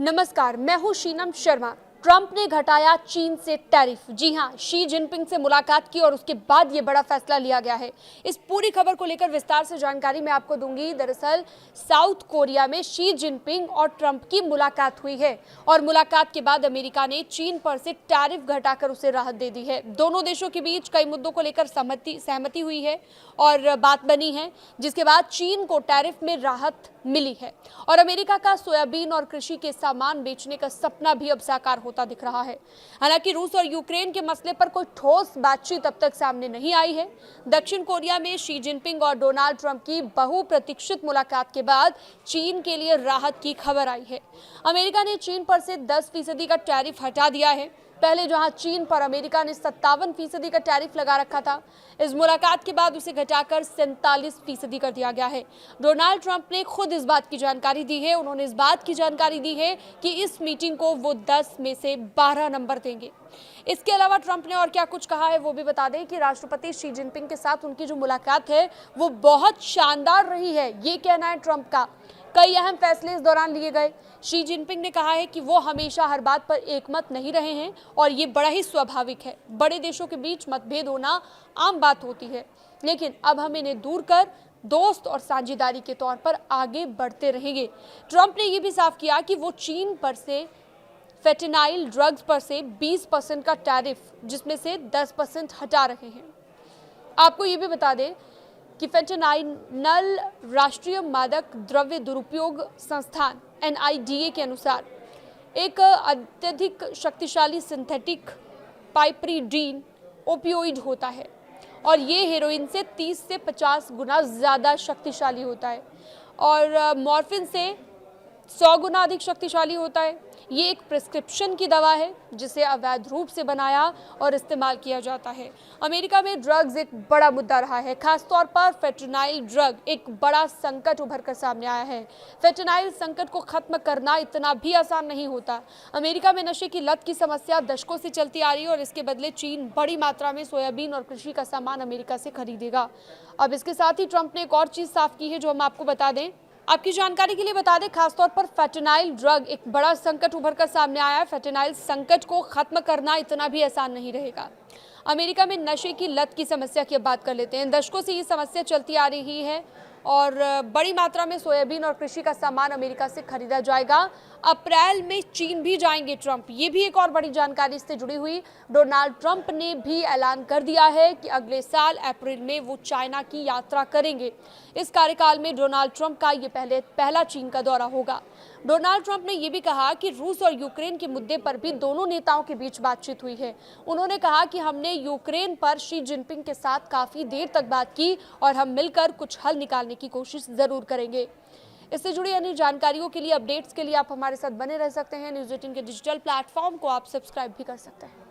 नमस्कार, मैं हूं शीनम शर्मा। ट्रंप ने घटाया चीन से टैरिफ। जी हां, शी जिनपिंग से मुलाकात की और उसके बाद ये बड़ा फैसला लिया गया है। इस पूरी खबर को लेकर विस्तार से जानकारी मैं आपको दूंगी। दरअसल साउथ कोरिया में शी जिनपिंग और ट्रंप की मुलाकात हुई है और मुलाकात के बाद अमेरिका ने चीन पर से टैरिफ घटाकर उसे राहत दे दी है। दोनों देशों के बीच कई मुद्दों को लेकर सहमति हुई है और बात बनी है, जिसके बाद चीन को टैरिफ में राहत मिली है और अमेरिका का सोयाबीन और कृषि के सामान बेचने का सपना भी अब साकार होता दिख रहा है। हालांकि रूस और यूक्रेन के मसले पर कोई ठोस बातचीत अब तक सामने नहीं आई है। दक्षिण कोरिया में शी जिनपिंग और डोनाल्ड ट्रंप की बहुप्रतीक्षित मुलाकात के बाद चीन के लिए राहत की खबर आई है। अमेरिका ने चीन पर से 10% का टैरिफ हटा दिया है। पहले जहां चीन पर अमेरिका ने 57% का टैरिफ लगा रखा था, इस मुलाकात के बाद उसे घटाकर 47% कर दिया गया है। डोनाल्ड ट्रंप ने खुद इस बात की जानकारी दी है। उन्होंने इस बात की जानकारी दी है कि इस मीटिंग को वो 10 में से 12 नंबर देंगे। इसके अलावा ट्रंप ने और क्या कुछ कहा है वो भी बता दें कि राष्ट्रपति शी जिनपिंग के साथ उनकी जो मुलाकात है वो बहुत शानदार रही है, ये कहना है ट्रंप का। कई अहम फैसले इस दौरान लिए गए। शी जिनपिंग ने कहा है कि वो हमेशा हर बात पर एकमत नहीं रहे हैं और ये बड़ा ही स्वाभाविक है। बड़े देशों के बीच मतभेद होना आम बात होती है, लेकिन अब हम इन्हें दूर कर दोस्त और साझेदारी के तौर पर आगे बढ़ते रहेंगे। ट्रंप ने यह भी साफ किया कि वो चीन पर से फेंटेनाइल ड्रग्स पर से 20% का टैरिफ, जिसमें से 10% हटा रहे हैं। आपको ये भी बता दें कि फेंटेनाइल राष्ट्रीय मादक द्रव्य दुरुपयोग संस्थान NIDA के अनुसार एक अत्यधिक शक्तिशाली सिंथेटिक पाइपरीडीन ओपियोइड होता है और ये हेरोइन से 30 से 50 गुना ज़्यादा शक्तिशाली होता है और मॉर्फिन से 100 गुना अधिक शक्तिशाली होता है। ये एक प्रिस्क्रिप्शन की दवा है जिसे अवैध रूप से बनाया और इस्तेमाल किया जाता है। अमेरिका में ड्रग्स एक बड़ा मुद्दा रहा है, खासतौर पर फेंटेनाइल ड्रग एक बड़ा संकट उभर कर सामने आया है। फेंटेनाइल संकट को खत्म करना इतना भी आसान नहीं होता। अमेरिका में नशे की लत की समस्या दशकों से चलती आ रही है और इसके बदले चीन बड़ी मात्रा में सोयाबीन और कृषि का सामान अमेरिका से खरीदेगा। अब इसके साथ ही ट्रंप ने एक और चीज़ साफ की है जो हम आपको बता दें। आपकी जानकारी के लिए बता दें, खासतौर पर फेंटेनाइल ड्रग एक बड़ा संकट उभर कर सामने आया है। फेंटेनाइल संकट को खत्म करना इतना भी आसान नहीं रहेगा। अमेरिका में नशे की लत की समस्या की अब बात कर लेते हैं। दशकों से ये समस्या चलती आ रही है और बड़ी मात्रा में सोयाबीन और कृषि का सामान अमेरिका से खरीदा जाएगा। अप्रैल में चीन भी जाएंगे ट्रंप, ये भी एक और बड़ी जानकारी इससे जुड़ी हुई। डोनाल्ड ट्रंप ने भी ऐलान कर दिया है कि अगले साल अप्रैल में वो चाइना की यात्रा करेंगे। इस कार्यकाल में डोनाल्ड ट्रंप का ये पहला चीन का दौरा होगा। डोनाल्ड ट्रंप ने यह भी कहा कि रूस और यूक्रेन के मुद्दे पर भी दोनों नेताओं के बीच बातचीत हुई है। उन्होंने कहा कि हमने यूक्रेन पर शी जिनपिंग के साथ काफ़ी देर तक बात की और हम मिलकर कुछ हल निकालने की कोशिश ज़रूर करेंगे। इससे जुड़ी अन्य जानकारियों के लिए, अपडेट्स के लिए आप हमारे साथ बने रह सकते हैं। न्यूज़ 18 के डिजिटल प्लेटफॉर्म को आप सब्सक्राइब भी कर सकते हैं।